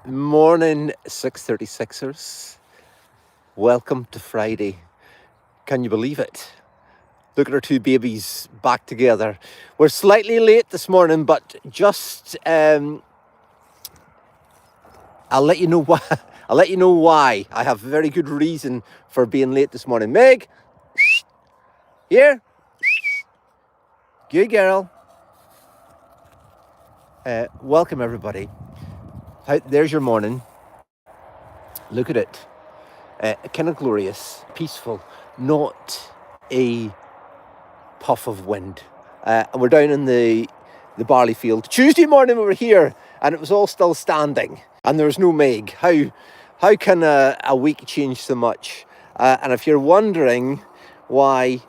morning, 6:36ers. Welcome to Friday. Can you believe it? Look at our two babies back together. We're slightly late this morning, but just I'll let you know why. I'll let you know why. I have a very good reason for being late this morning. Meg, here. Good girl. Welcome everybody. There's your morning. Look at it. Kind of glorious, peaceful, not a puff of wind. And we're down in the barley field. Tuesday morning we were here and it was all still standing and there was no Meg. How can a week change so much? And if you're wondering why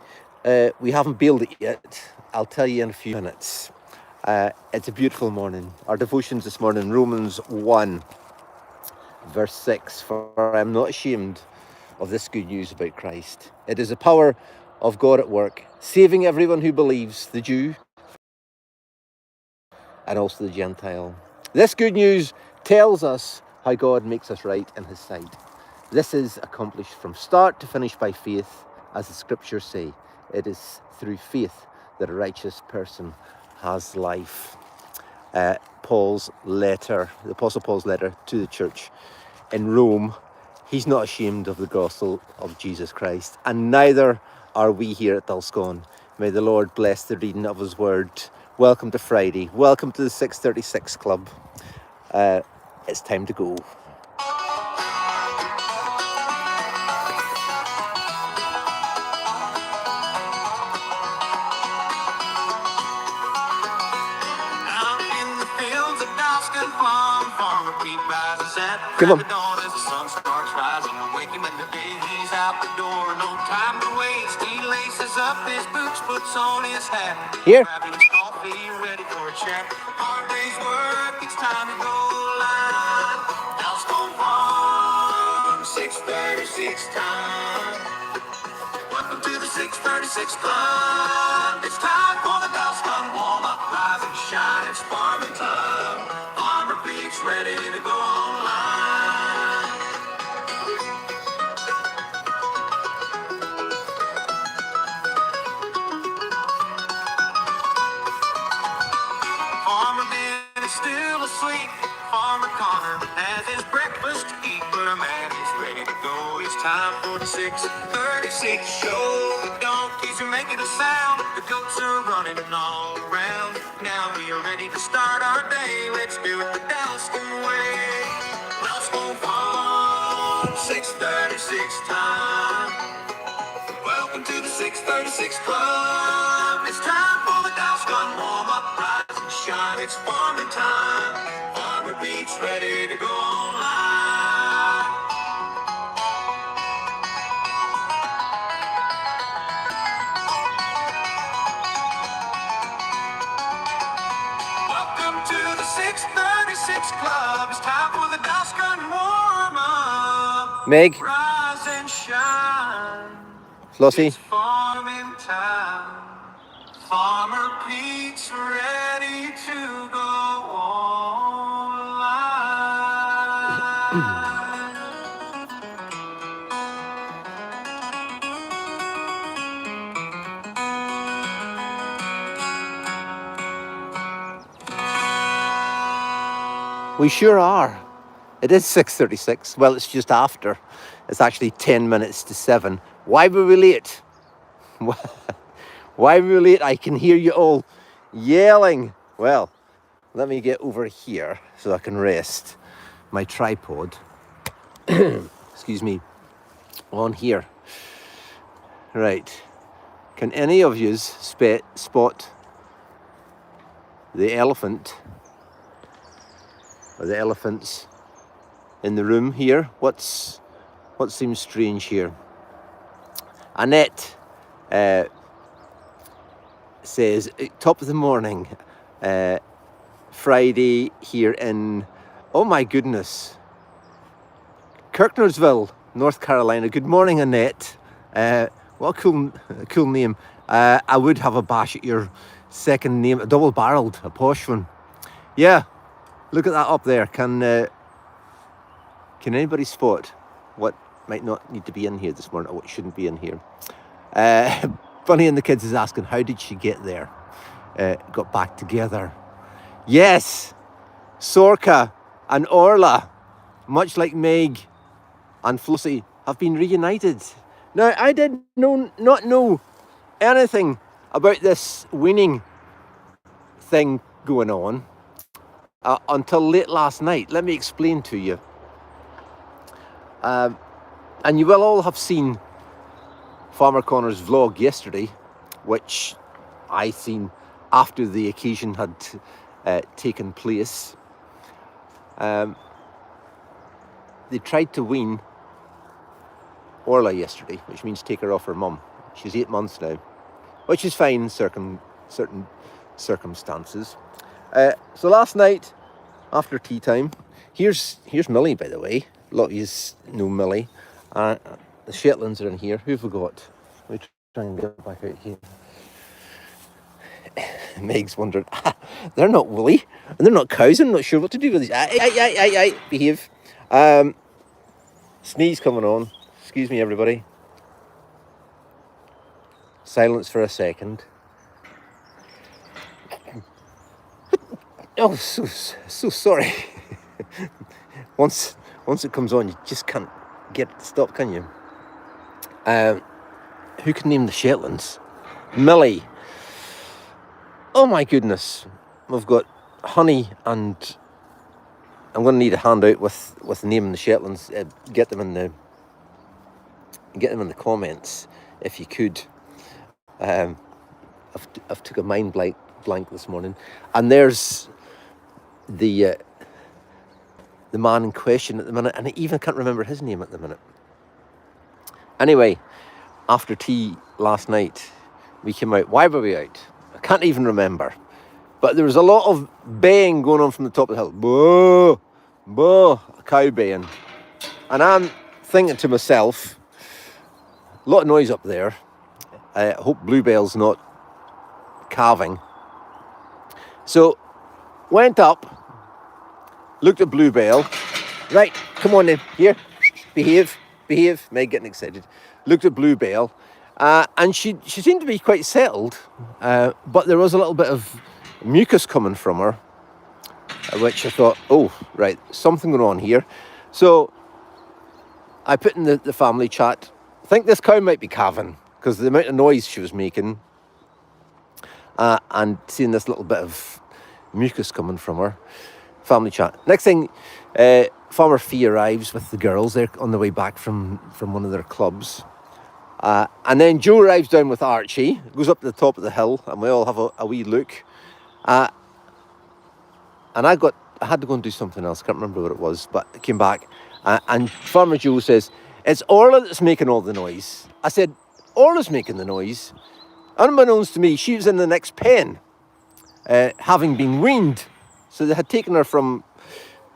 we haven't baled it yet, I'll tell you in a few minutes. It's a beautiful morning. Our devotions this morning, Romans 1. Verse 6, for I am not ashamed of this good news about Christ. It is the power of God at work, saving everyone who believes, the Jew and also the Gentile. This good news tells us how God makes us right in his sight. This is accomplished from start to finish by faith, as the scriptures say. It is through faith that a righteous person has life. Paul's letter, the Apostle Paul's letter to the church in Rome, he's not ashamed of the gospel of Jesus Christ, and neither are we here at Dulscone. May the Lord bless the reading of his word. Welcome to Friday. Welcome to the 636 Club. It's time to go. Come on. As the sun starts rising, waking when the baby's out the door. No time to waste. He laces up his boots, puts on his hat. Here. Grabbing his coffee, ready for a chat. Hard day's work, it's time to go live. Dulscone Farm, 636 time. Welcome to the 636 Club. It's time for the Dulscone warm-up. Rise and shine, it's farming time. Farmer Pete's ready to go online. Farmer Ben is still asleep. Farmer Connor has his breakfast to eat, but a man is ready to go. It's time for the 636 show. The donkeys are making a sound. The goats are running all around. Now we are ready to start our day. Let's do it the Dulscone way. Dulscone Farm, 636 time. Welcome to the 636 Club. It's time for the Dulscone warm-up. Rise and shine, it's farming time. Farmer Pete's ready to go online. Welcome to the 636 Club. It's time for the Dulscone warm-up. Meg. Rise and shine. Flossie. It's farming time. Farmer Pete's ready to go online. We sure are. It is 6:36. Well, it's just after. It's actually 10 minutes to 7. Why were we late? Why were we late? I can hear you all yelling. Well, let me get over here so I can rest my tripod. Excuse me. On here. Right. Can any of you spot the elephant? Or the elephants in the room here? What seems strange here? Annette says, top of the morning, Friday here in, oh my goodness, Kirknersville, North Carolina. Good morning, Annette. What a cool name. I would have a bash at your second name, a double-barreled, a posh one. Yeah. Look at that up there. Can Can anybody spot what might not need to be in here this morning, or what shouldn't be in here? Bunny and the kids is asking, how did she get there? Got back together. Yes, Sorka and Orla, much like Meg and Flossie, have been reunited. Now, I did not know anything about this weaning thing going on until late last night. Let me explain to you. And you will all have seen Farmer Connor's vlog yesterday, which I seen after the occasion had taken place. They tried to wean Orla yesterday, which means take her off her mum. She's 8 months now, which is fine in certain circumstances. So last night, after tea time, here's Millie, by the way. A lot of you know Millie. The Shetlands are in here. Who have we got? Let me try and get back out here. Meg's wondering, they're not woolly, and they're not cows. I'm not sure what to do with these. Behave. Sneeze coming on. Excuse me, everybody. Silence for a second. Oh, so sorry. Once it comes on, you just can't get it to stop, can you? Who can name the Shetlands? Millie. Oh my goodness. We've got Honey, and I'm going to need a handout with naming the Shetlands. Get them in the comments if you could. I've took a mind blank this morning, and there's the man in question at the minute, and I even can't remember his name at the minute. Anyway, after tea last night, we came out. Why were we out? I can't even remember. But there was a lot of baying going on from the top of the hill. Boo! Boo! A cow baying. And I'm thinking to myself, a lot of noise up there. I hope Bluebell's not calving. So, went up, looked at Bluebell. Right, come on then, here, behave. Meg getting excited. Looked at Bluebell, and she seemed to be quite settled, but there was a little bit of mucus coming from her, which I thought, oh, right, something going on here. So, I put in the family chat, I think this cow might be calving, because the amount of noise she was making, and seeing this little bit of mucus coming from her. Family chat. Next thing, Farmer Fee arrives with the girls. They're on the way back from one of their clubs. And then Joe arrives down with Archie, goes up to the top of the hill, and we all have a wee look. And I had to go and do something else. I can't remember what it was, but I came back. And Farmer Joe says, it's Orla that's making all the noise. I said, Orla's making the noise. Unbeknownst to me, she was in the next pen, having been weaned. So they had taken her from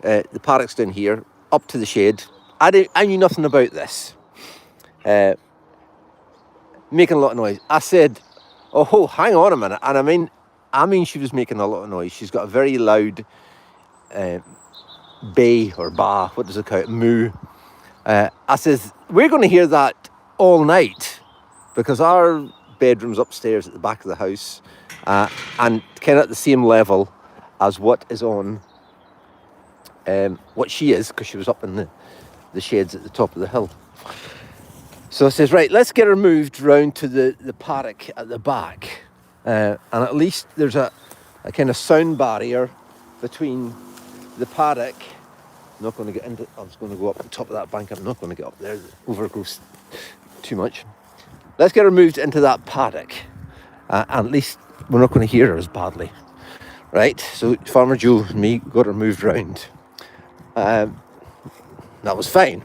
the paddocks down here up to the shed. I knew nothing about this. Making a lot of noise. I said, oh, hang on a minute. And I mean, she was making a lot of noise. She's got a very loud bay or ba, what does it call it, moo. I says, we're going to hear that all night, because our bedroom's upstairs at the back of the house, and kind of at the same level as what is on, what she is, because she was up in the sheds at the top of the hill. So I says, right, let's get her moved round to the paddock at the back, and at least there's a kind of sound barrier between the paddock. I'm not going to get into, I was going to go up the top of that bank. I'm not going to get up there, overgrows too much. Let's get her moved into that paddock, and at least we're not going to hear her as badly. Right, so Farmer Joe and me got her moved round. That was fine.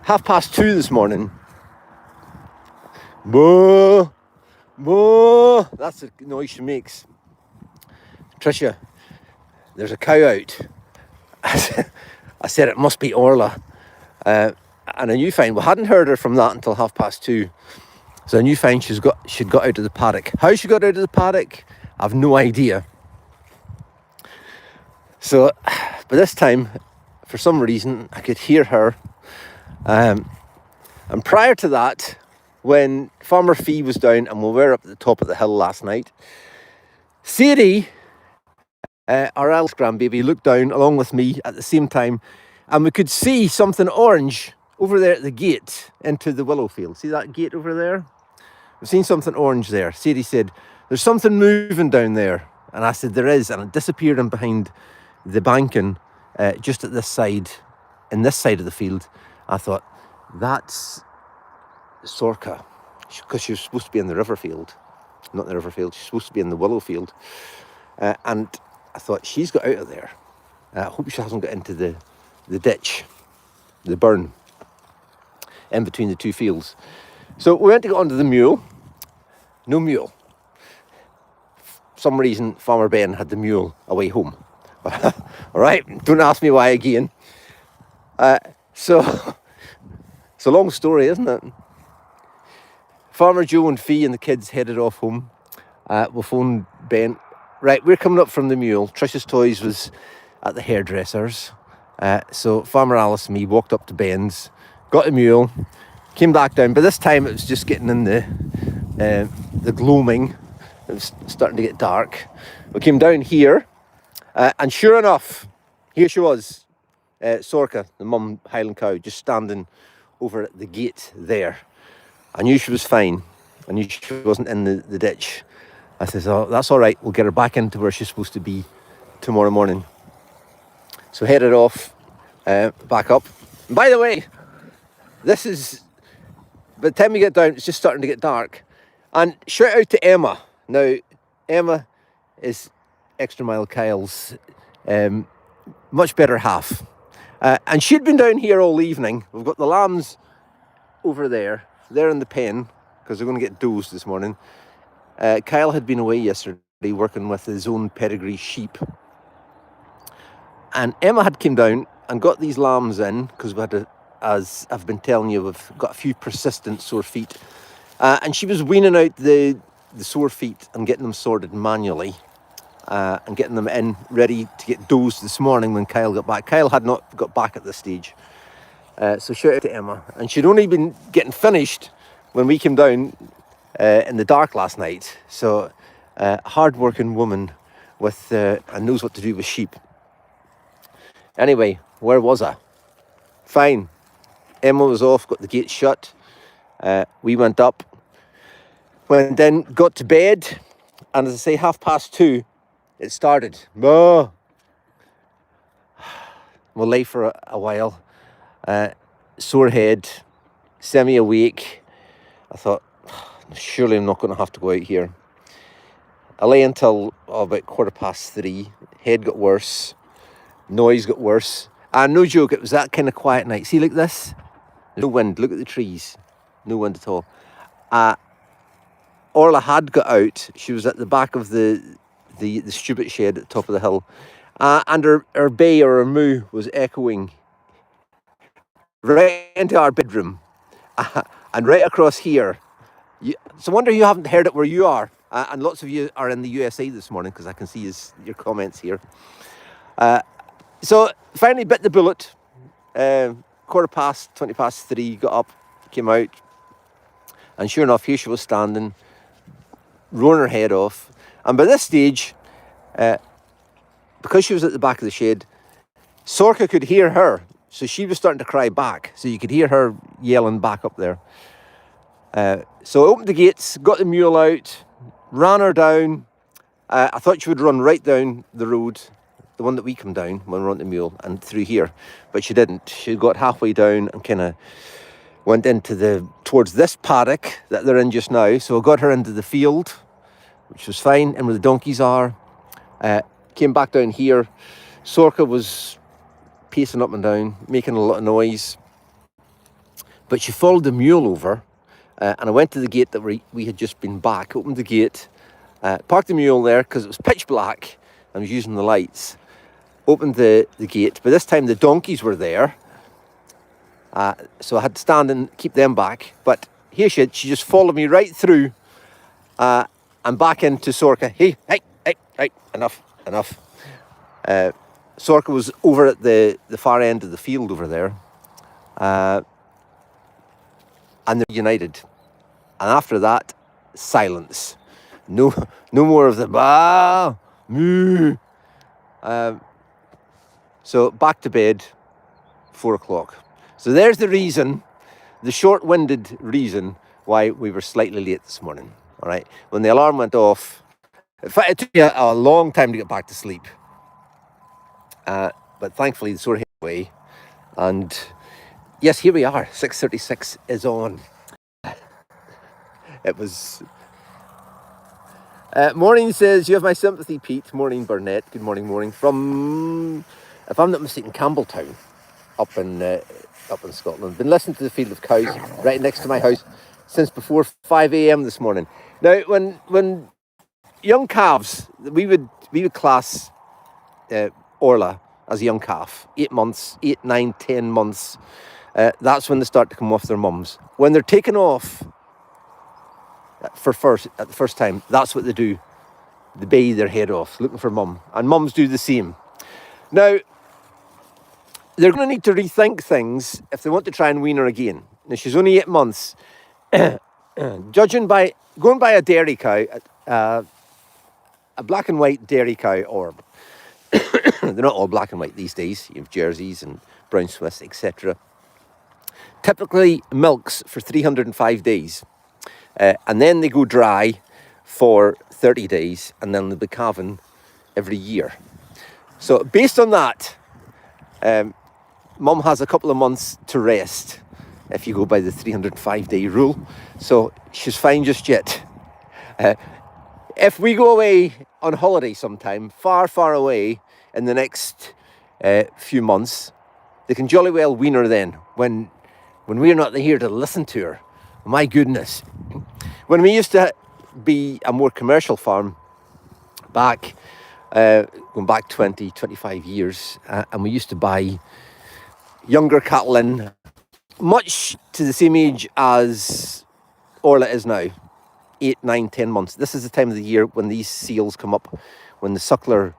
2:30 this morning. Boo! Boo! That's the noise she makes. Tricia, there's a cow out. I said it must be Orla. And I knew fine. We hadn't heard her from that until 2:30. So I knew fine she'd got out of the paddock. How she got out of the paddock, I've no idea. So, by this time, for some reason, I could hear her. And prior to that, when Farmer Fee was down and we were up at the top of the hill last night, Sadie, our eldest grandbaby, looked down along with me at the same time, and we could see something orange over there at the gate into the willow field. See that gate over there? We've seen something orange there. Sadie said, there's something moving down there. And I said, there is. And it disappeared in behind the banking, just at this side, in this side of the field. I thought, that's Sorka, because she was supposed to be in the river field. Not the river field, she's supposed to be in the willow field. And I thought, she's got out of there. I hope she hasn't got into the ditch, the burn, in between the two fields. So we went to get onto the mule. No mule. For some reason, Farmer Ben had the mule away home. All right, don't ask me why again. So it's a long story, isn't it? Farmer Joe and Fee and the kids headed off home. We phoned Ben. Right, we're coming up from the mule. Trish's Toys was at the hairdresser's. So Farmer Alice and me walked up to Ben's, got the mule, came back down. By this time it was just getting in the gloaming. It was starting to get dark. We came down here, and sure enough, here she was, Sorka, the mum Highland cow, just standing over at the gate there. I knew she was fine. I knew she wasn't in the ditch. I said, oh, that's all right. We'll get her back into where she's supposed to be tomorrow morning. So headed off, back up. And by the way, this is, by the time we get down, it's just starting to get dark. And shout out to Emma. Now, Emma is Extra Mile Kyle's much better half. And she'd been down here all evening. We've got the lambs over there. They're in the pen, because they're going to get dozed this morning. Kyle had been away yesterday working with his own pedigree sheep. And Emma had came down and got these lambs in, because we had, as I've been telling you, we've got a few persistent sore feet. And she was weaning out the sore feet and getting them sorted manually. And getting them in, ready to get dosed this morning when Kyle got back. Kyle had not got back at this stage. So shout out to Emma. And she'd only been getting finished when we came down in the dark last night. So hard-working woman with and knows what to do with sheep. Anyway, where was I? Fine. Emma was off, got the gate shut. We went up. Then got to bed. And as I say, 2:30, it started. Oh. We'll lay for a while. Sore head, semi-awake. I thought, surely I'm not going to have to go out here. I lay until about 3:15. Head got worse. Noise got worse. And no joke, it was that kind of quiet night. See, like this? No wind. Look at the trees. No wind at all. Orla had got out. She was at the back of the stupid shed at the top of the hill. And her bay or her moo was echoing right into our bedroom. And right across here. It's a wonder you haven't heard it where you are. And lots of you are in the USA this morning, because I can see your comments here. So finally bit the bullet. 3:20, got up, came out. And sure enough, here she was standing, roaring her head off. And by this stage, because she was at the back of the shed, Sorka could hear her. So she was starting to cry back. So you could hear her yelling back up there. So I opened the gates, got the mule out, ran her down. I thought she would run right down the road, the one that we come down when we're on the mule, and through here. But she didn't. She got halfway down and kind of went towards this paddock that they're in just now. So I got her into the field, which was fine, and where the donkeys are. Came back down here. Sorka was pacing up and down, making a lot of noise. But she followed the mule over, and I went to the gate that we had just been back, opened the gate, parked the mule there because it was pitch black. I was using the lights. Opened the gate, but this time the donkeys were there. So I had to stand and keep them back. But here she just followed me right through and back into Sorka. Hey, enough. Sorka was over at the far end of the field over there, and they're united. And after that, silence. No more of the bah, moo. So back to bed, 4 o'clock. So there's the reason, the short-winded reason why we were slightly late this morning. All right, when the alarm went off, in fact, it took me a long time to get back to sleep. But thankfully, the sore head away, and yes, here we are. 6:36 is on. It was. Morning says, you have my sympathy, Pete. Morning, Burnett. Good morning. From, if I'm not mistaken, Campbelltown, up in Scotland. Been listening to the field of cows right next to my house since before 5 a.m. this morning. Now, when young calves, we would class Orla as a young calf, 8 months, 8, 9, 10 months. That's when they start to come off their mums. When they're taken off at the first time, that's what they do. They bay their head off, looking for mum. And mums do the same. Now, they're going to need to rethink things if they want to try and wean her again. Now, she's only 8 months. Going by a dairy cow, a black and white dairy cow, or they're not all black and white these days. You have Jerseys and Brown Swiss, etc. Typically milks for 305 days. And then they go dry for 30 days, and then they'll be calving every year. So based on that, mum has a couple of months to rest if you go by the 305-day rule. So she's fine just yet. If we go away on holiday sometime, far, far away in the next few months, they can jolly well wean her then, when we're not here to listen to her. My goodness. When we used to be a more commercial farm, going back 20, 25 years, and we used to buy younger cattle in, much to the same age as Orla is now, 8, 9, 10 months. This is the time of the year when these seals come up, when the suckler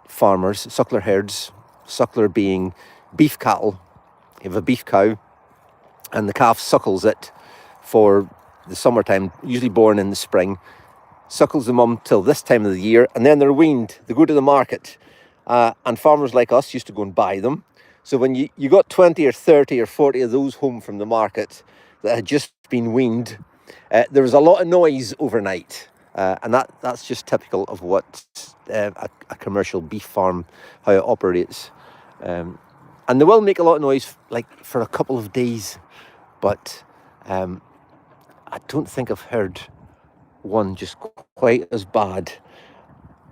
farmers, suckler herds, suckler being beef cattle, you have a beef cow, and the calf suckles it for the summertime, usually born in the spring, suckles the mum till this time of the year, and then they're weaned. They go to the market, and farmers like us used to go and buy them. So when you got 20 or 30 or 40 of those home from the market that had just been weaned, there was a lot of noise overnight, and that's just typical of what a commercial beef farm, how it operates. And they will make a lot of noise, like for a couple of days, but I don't think I've heard one just quite as bad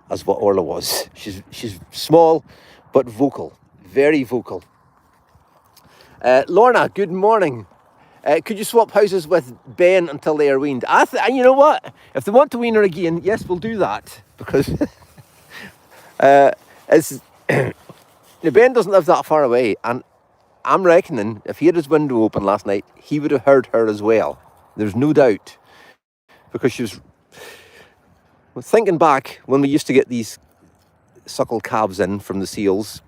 as what Orla was. She's small, but vocal, very vocal. Lorna, good morning. Could you swap houses with Ben until they are weaned? You know what? If they want to wean her again, yes, we'll do that, because Ben doesn't live that far away, and I'm reckoning if he had his window open last night, he would have heard her as well. There's no doubt, because she was thinking back when we used to get these suckle calves in from the seals.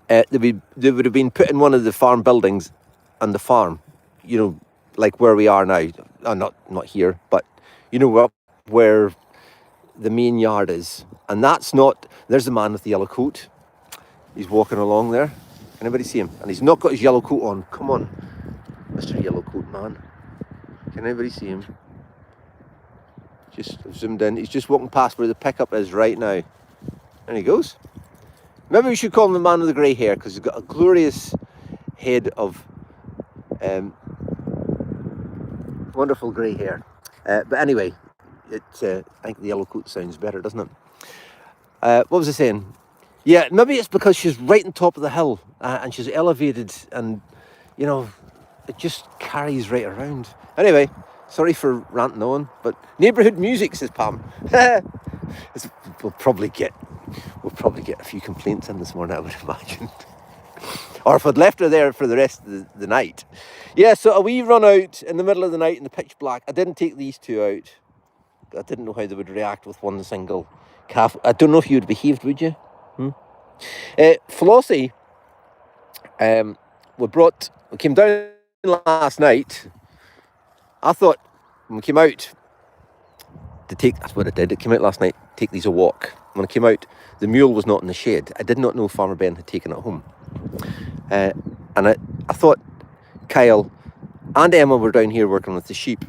They would have been put in one of the farm buildings on the farm, you know, like where we are now. Not here, but you know where the main yard is. And that's not. There's the man with the yellow coat. He's walking along there. Can anybody see him? And he's not got his yellow coat on. Come on, Mr. Yellow Coat Man. Can anybody see him? Just zoomed in. He's just walking past where the pickup is right now. There he goes. Maybe we should call him the man with the grey hair, because he's got a glorious head of wonderful grey hair. But anyway, I think the yellow coat sounds better, doesn't it? What was I saying? Yeah, maybe it's because she's right on top of the hill, and she's elevated, and you know, it just carries right around. Anyway, sorry for ranting on, but neighbourhood music, says Pam. We'll probably get a few complaints in this morning, I would imagine. Or if I'd left her there for the rest of the night. Yeah, so a wee run out in the middle of the night in the pitch black. I didn't take these two out. I didn't know how they would react with one single calf. I don't know if you would have behaved, would you? Flossie, we came down last night. I thought when we came out to take, that's what I did. I came out last night to take these a walk. When I came out, the mule was not in the shed. I did not know Farmer Ben had taken it home. And I thought Kyle and Emma were down here working with the sheep.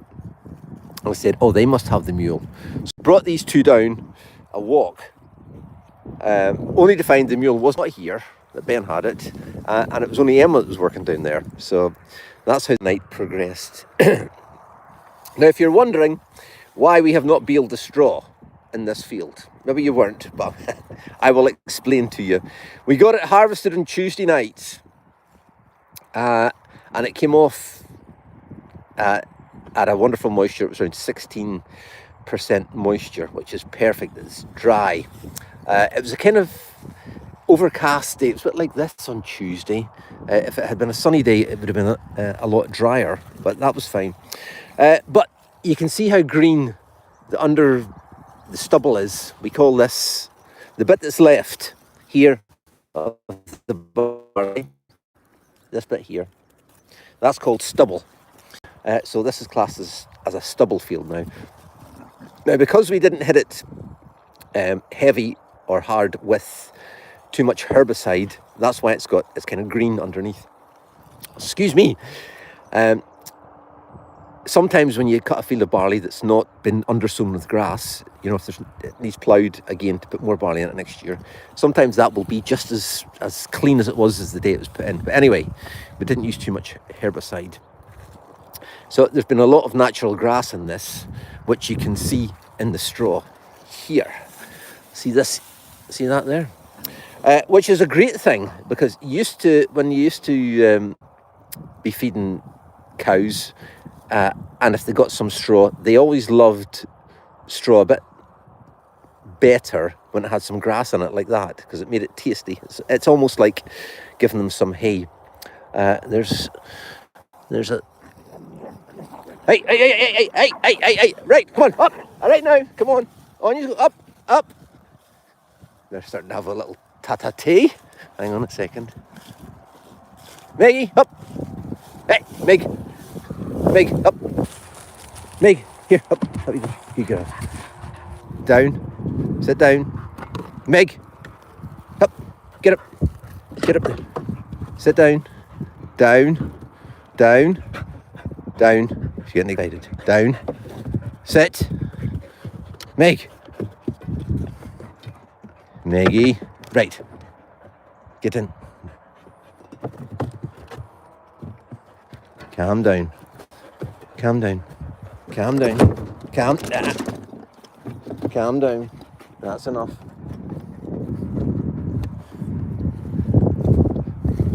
And I said, oh, they must have the mule. So I brought these two down a walk, only to find the mule was not here, that Ben had it, and it was only Emma that was working down there. So that's how the night progressed. Now, if you're wondering why we have not baled the straw in this field, maybe you weren't, but I will explain to you. We got it harvested on Tuesday night, and it came off at a wonderful moisture. It was around 16% moisture, which is perfect. It's dry. It was a kind of overcast day. It was a bit like this on Tuesday. If it had been a sunny day, it would have been a lot drier, but that was fine. But you can see how green under the stubble is. We call this, the bit that's left here of the barley, this bit here, that's called stubble. So this is classed as a stubble field now. Now, because we didn't hit it heavy or hard with too much herbicide, that's why it's kind of green underneath. Excuse me. Sometimes when you cut a field of barley that's not been undersown with grass, you know, if it needs ploughed again to put more barley in it next year, sometimes that will be just as clean as it was as the day it was put in. But anyway, we didn't use too much herbicide. So there's been a lot of natural grass in this, which you can see in the straw here. See this? See that there? Which is a great thing, because when you used to be feeding cows, and if they got some straw, they always loved straw a bit better when it had some grass in it like that, because it made it tasty. It's almost like giving them some hay. There's a... Hey, right, come on, up, all right now, come on, you go, up. They're starting to have a little ta-ta-tea. Hang on a second. Maggie, up. Hey, Meg, up. Meg, here, up you go, you go. Down, sit down. Meg, up, get up there. Sit down, down. She's getting excited. Down, sit. Meg. Maggie, right, get in. Calm down. That's enough.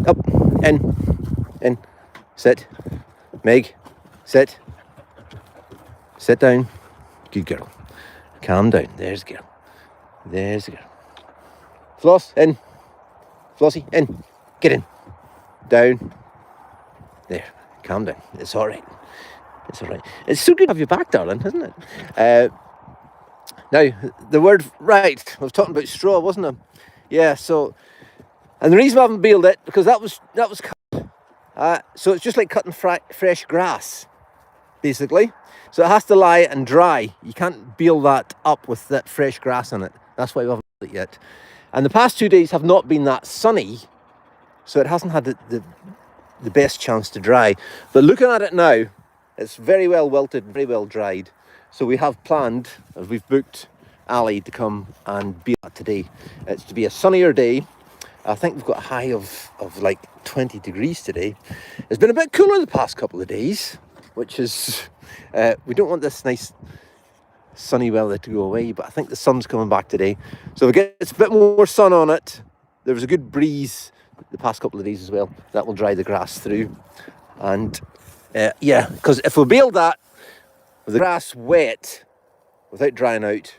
Up, in, sit. Meg, sit down. Good girl. Calm down. There's the girl. Floss, in. Flossie, in. Get in. Down. There. Calm down. It's all right. It's so good to have you back, darling, isn't it? Now, the word right. I was talking about straw, wasn't I? Yeah, so... And the reason I haven't baled it, because that was cut. So it's just like cutting fresh grass, basically. So it has to lie and dry. You can't bale that up with that fresh grass in it. That's why we haven't baled it yet. And the past 2 days have not been that sunny, so it hasn't had the best chance to dry. But looking at it now, it's very well wilted, very well dried. So we have planned, as we've booked Ali to come and be at today. It's to be a sunnier day. I think we've got a high of like 20 degrees today. It's been a bit cooler the past couple of days, which is, we don't want this nice sunny weather to go away, but I think the sun's coming back today. So we get a bit more sun on it. There was a good breeze the past couple of days as well. That will dry the grass through. And yeah, because if we baled that with the grass wet without drying out,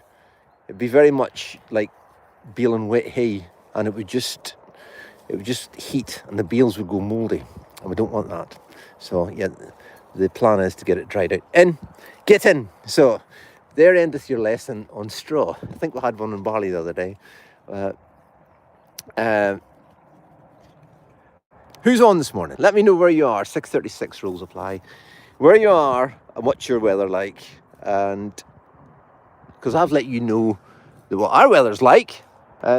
it'd be very much like baling wet hay, and it would just heat and the bales would go mouldy, and we don't want that. So yeah, the plan is to get it dried out. Get in. So there endeth your lesson on straw. I think we had one on barley the other day. Who's on this morning? Let me know where you are. 6:36 rules apply. Where you are and what's your weather like. And because I've let you know what our weather's like.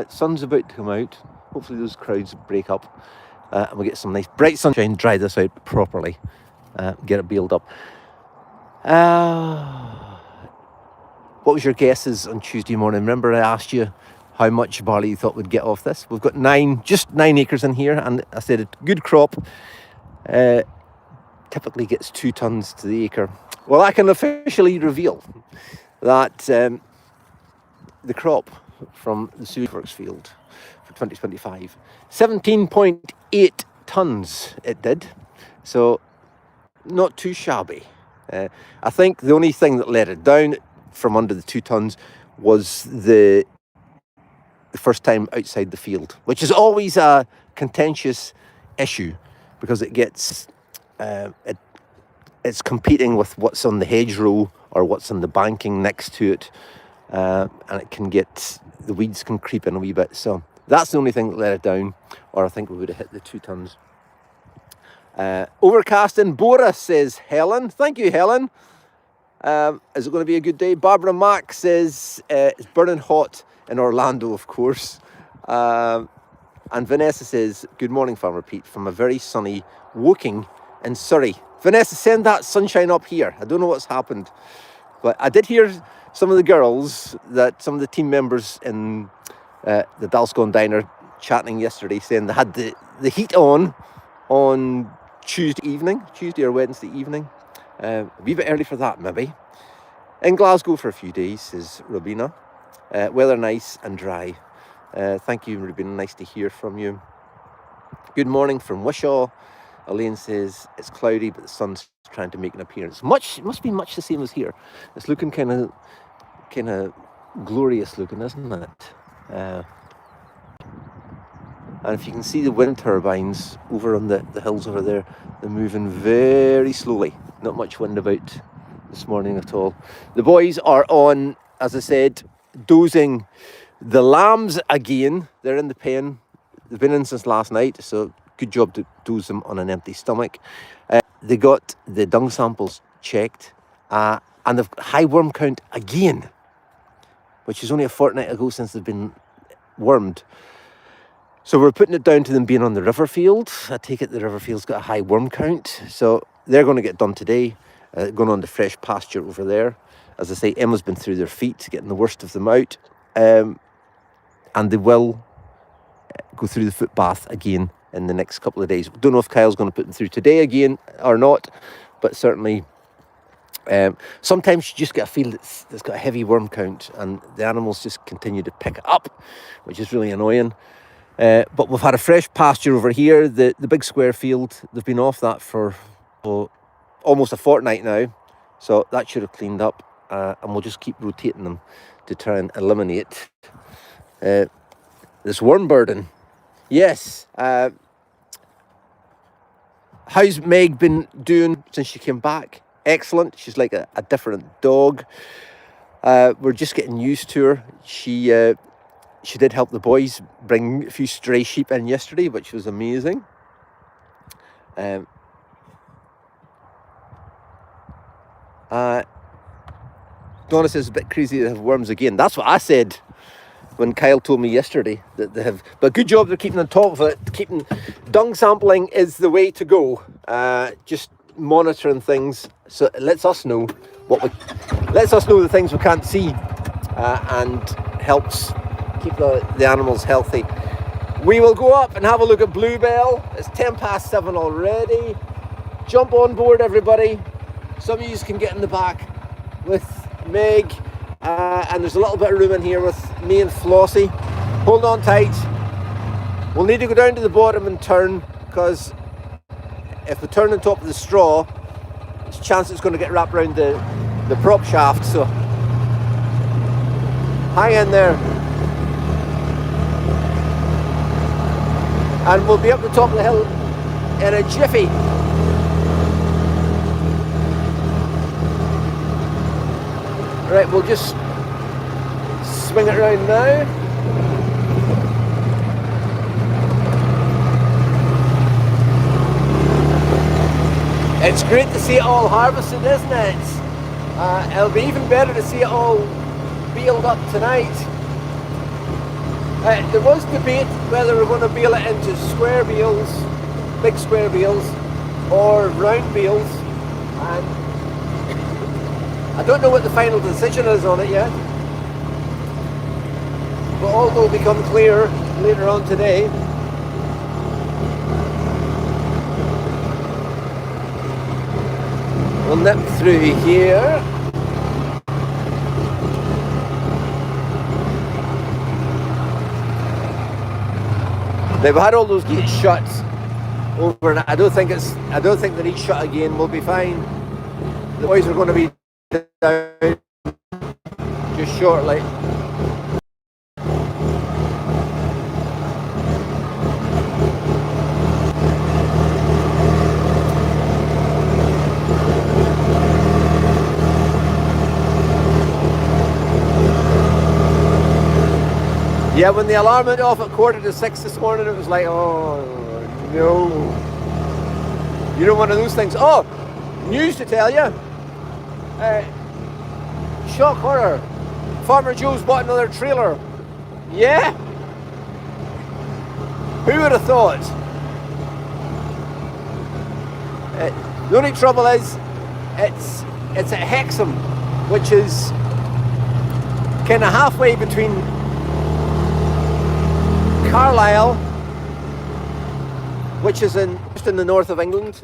Sun's about to come out. Hopefully those clouds break up. And we get some nice bright sunshine, dry this out properly. Get it baled up. What was your guesses on Tuesday morning? Remember I asked you how much barley you thought we'd get off this? We've got just 9 acres in here, and I said a good crop typically gets 2 tons to the acre. Well, I can officially reveal that the crop from the sewage works field for 2025, 17.8 tons it did. So not too shabby. I think the only thing that let it down from under the 2 tons was the first time outside the field, which is always a contentious issue because it gets it's competing with what's on the hedgerow or what's on the banking next to it, and it can get, the weeds can creep in a wee bit. So that's the only thing that let it down, or I think we would have hit the 2 tons. Overcast in Bora, says Helen. Thank you, Helen. Is it going to be a good day? Barbara Mack says it's burning hot in Orlando, of course. And Vanessa says, good morning, Farmer Pete, from a very sunny Woking in Surrey. Vanessa, send that sunshine up here. I don't know what's happened, but I did hear some of the girls, that some of the team members in the Dalscone Diner chatting yesterday, saying they had the heat on Tuesday or Wednesday evening. A wee bit early for that, maybe. In Glasgow for a few days, says Robina. Weather nice and dry. Thank you, Robina. Nice to hear from you. Good morning from Wishaw. Elaine says it's cloudy, but the sun's trying to make an appearance. Must be much the same as here. It's looking kind of glorious looking, isn't it? And if you can see the wind turbines over on the hills over there, they're moving very slowly. Not much wind about this morning at all. The boys are on, as I said, dozing the lambs again. They're in the pen. They've been in since last night, so good job to doze them on an empty stomach. They got the dung samples checked, and they've high worm count again, which is only a fortnight ago since they've been wormed. So we're putting it down to them being on the river field. I take it the river field's got a high worm count, so they're going to get done today, going on to fresh pasture over there. As I say, Emma's been through their feet, getting the worst of them out, and they will go through the foot bath again in the next couple of days. Don't know if Kyle's going to put them through today again or not, but certainly sometimes you just get a feel that it's got a heavy worm count and the animals just continue to pick it up, which is really annoying. But we've had a fresh pasture over here, the big square field. They've been off that for almost a fortnight now, so that should have cleaned up, and we'll just keep rotating them to try and eliminate this worm burden. Yes. How's Meg been doing since she came back? Excellent. She's like a different dog. We're just getting used to her. She did help the boys bring a few stray sheep in yesterday, which was amazing. Donna says it's a bit crazy to have worms again. That's what I said when Kyle told me yesterday that they have. But good job they're keeping on top of it. Keeping dung sampling is the way to go. Just monitoring things, so it lets us know the things we can't see, and helps keep the animals healthy. We will go up and have a look at Bluebell. It's 7:10 already. Jump on board, everybody. Some of you can get in the back with Meg, and there's a little bit of room in here with me and Flossie. Hold on tight. We'll need to go down to the bottom and turn, because if we turn on top of the straw, there's a chance it's going to get wrapped around the prop shaft, so hang in there. And we'll be up the top of the hill in a jiffy. Right, we'll just swing it around now. It's great to see it all harvested, isn't it? It'll be even better to see it all baled up tonight. There was debate whether we're going to bale it into square bales, big square bales, or round bales, and I don't know what the final decision is on it yet, but all will become clear later on today. We'll nip through here. They've had all those gates shut over, and I don't think they need shut again. We'll be fine. The boys are going to be down just shortly. Yeah, when the alarm went off at 6:15 this morning, it was like, oh no. You don't want to lose things. Oh, news to tell you. Shock horror. Farmer Joe's bought another trailer. Yeah? Who would have thought? The only trouble is, it's at Hexham, which is kind of halfway between Carlisle, which is just in the north of England,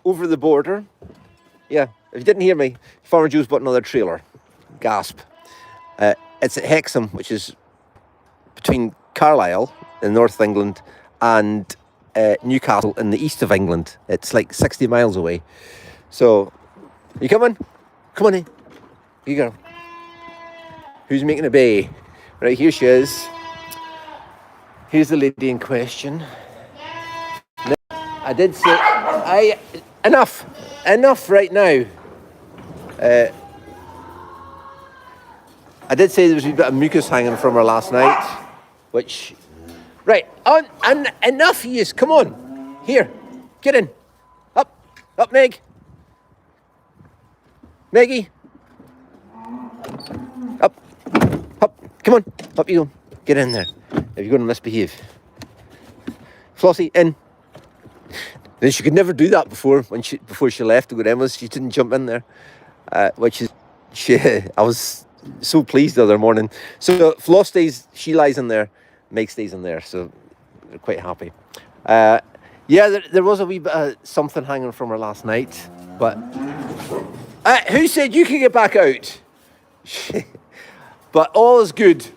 over the border. Yeah, if you didn't hear me, Farmer Joe's bought another trailer. Gasp. It's at Hexham, which is between Carlisle in the north of England and Newcastle in the east of England. It's like 60 miles away. So, you coming? Come on in. Here you go. Who's making a bay? Right, here she is. Here's the lady in question. I did say, enough right now. I did say there was a bit of mucus hanging from her last night, which, right, and enough yous, come on, here, get in, up, Meg, Maggie, up, come on, up you go, get in there, if you're going to misbehave. Flossie, in. Then she could never do that before she left to go to Emma's. She didn't jump in there, which is I was so pleased the other morning. So Floss stays, she lies in there, Meg stays in there, so they're quite happy. Yeah, there was a wee bit of something hanging from her last night, but who said you could get back out? But all is good.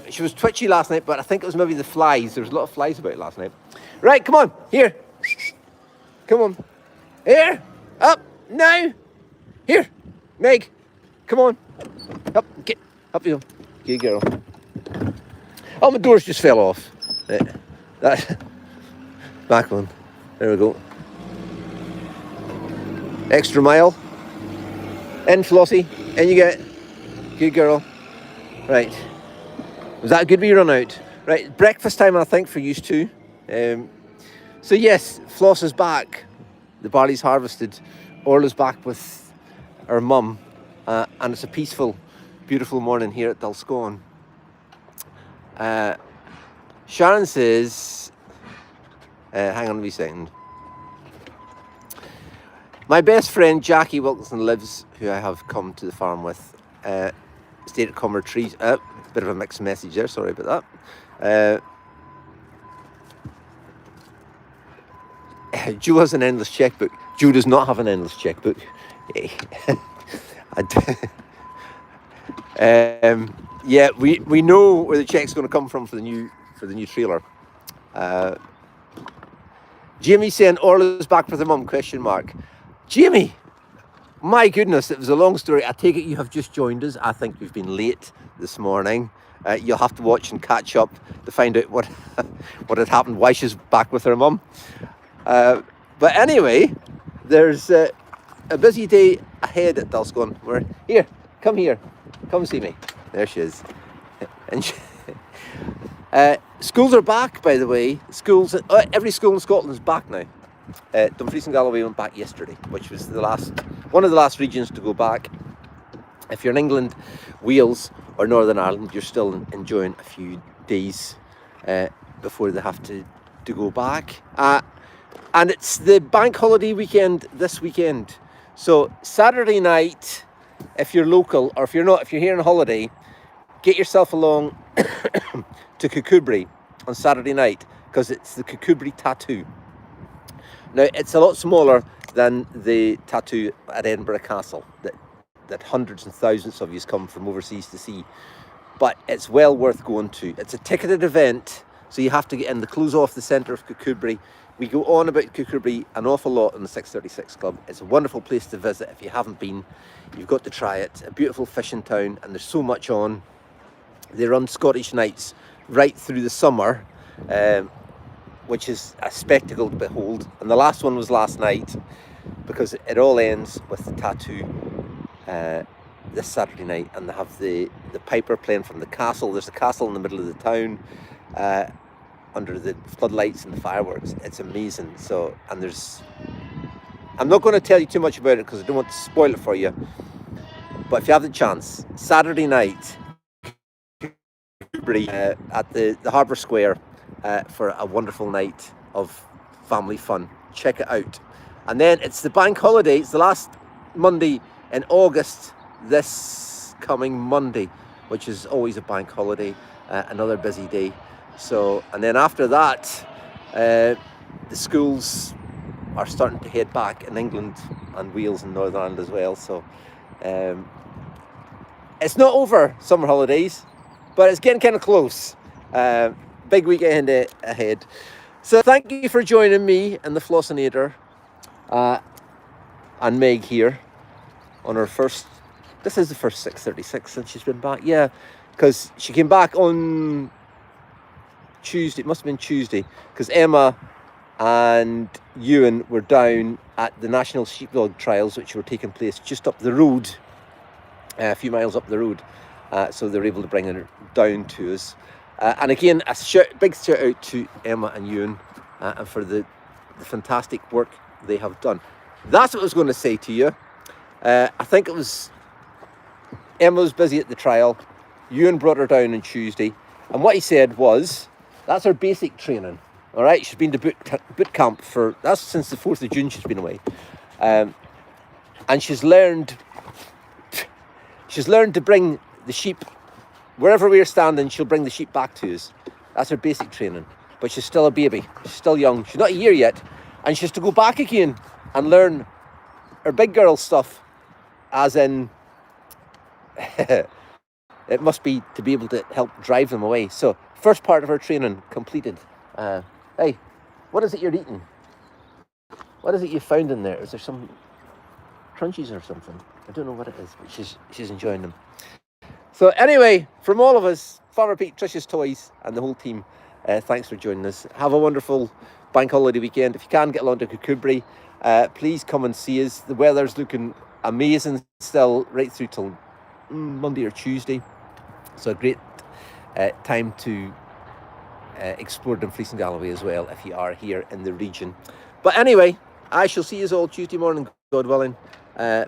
She was twitchy last night, but I think it was maybe the flies. There was a lot of flies about last night. Right, come on, here. Come on. Here. Up. Now. Here. Meg. Come on. Up. Get. Up you go. Good girl. Oh, my doors just fell off. That. Back on. There we go. Extra mile. In, Flossie. In you get. Good girl. Right. Was that a good wee run out? Right. Breakfast time, I think, for you too. So yes, Floss is back. The barley's harvested. Orla's back with her mum. And it's a peaceful, beautiful morning here at Dulscone. Sharon says, hang on a wee second. My best friend Jackie Wilkinson lives, who I have come to the farm with, stayed at Comer Trees. Bit of a mixed message there, sorry about that. Joe has an endless checkbook. Joe does not have an endless checkbook. Yeah, we know where the check's going to come from for the new trailer. Jamie saying Orla's back with her mum, ? Jamie, my goodness, it was a long story. I take it you have just joined us. I think you've been late this morning. You'll have to watch and catch up to find out what had happened, why she's back with her mum. But anyway, there's a busy day ahead at Dulscone. Come see me. There she is. And schools are back, by the way. Every school in Scotland is back now. Dumfries and Galloway went back yesterday, which was one of the last regions to go back. If you're in England, Wales or Northern Ireland, you're still enjoying a few days before they have to go back. And it's the bank holiday weekend this weekend. So Saturday night, if you're local, or if you're not, if you're here on holiday, get yourself along to Kukubri on Saturday night, because it's the Kukubri tattoo. Now, it's a lot smaller than the tattoo at Edinburgh Castle that hundreds and thousands of you come from overseas to see. But it's well worth going to. It's a ticketed event, so you have to get in. The close off the centre of Kukubri. We go on about Kukubri an awful lot in the 636 Club. It's a wonderful place to visit. If you haven't been, you've got to try it. A beautiful fishing town, and there's so much on. They run Scottish nights right through the summer, which is a spectacle to behold. And the last one was last night, because it all ends with the tattoo this Saturday night, and they have the piper playing from the castle. There's a castle in the middle of the town, under the floodlights and the fireworks. It's amazing. So, and I'm not going to tell you too much about it because I don't want to spoil it for you. But if you have the chance, Saturday night at the Harbour Square for a wonderful night of family fun. Check it out. And then it's the bank holiday. It's the last Monday in August, this coming Monday, which is always a bank holiday, another busy day. So, and then after that, the schools are starting to head back in England and Wales and Northern Ireland as well. So it's not over, summer holidays, but it's getting kind of close. Big weekend ahead. So thank you for joining me and the Flossinator and Meg here on her first, this is the first 636 since she's been back. Yeah, because she came back on Tuesday, it must have been Tuesday, because Emma and Ewan were down at the National Sheepdog Trials, which were taking place just up the road, a few miles up the road. So they were able to bring her down to us. And again, a big shout out to Emma and Ewan and for the fantastic work they have done. That's what I was going to say to you. I think it was Emma was busy at the trial. Ewan brought her down on Tuesday. And what he said was, that's her basic training. All right, she's been to boot camp that's since the 4th of June she's been away. And she's learned to bring the sheep, wherever we're standing, she'll bring the sheep back to us. That's her basic training. But she's still a baby. She's still young. She's not a year yet. And she has to go back again and learn her big girl stuff, as in, it must be to be able to help drive them away. So, first part of her training completed. Hey, what is it you're eating? What is it you found in there? Is there some crunchies or something? I don't know what it is, but she's enjoying them. So anyway, from all of us, Farmer Pete, Trish's Toys, and the whole team, thanks for joining us. Have a wonderful bank holiday weekend. If you can get along to Kukubri, please come and see us. The weather's looking amazing still, right through till Monday or Tuesday. So a great time to explore Dumfries and Galloway as well, if you are here in the region. But anyway, I shall see you all Tuesday morning, God willing,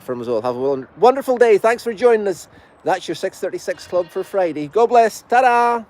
from us all. Have a wonderful day. Thanks for joining us. That's your 636 Club for Friday. God bless. Ta-da!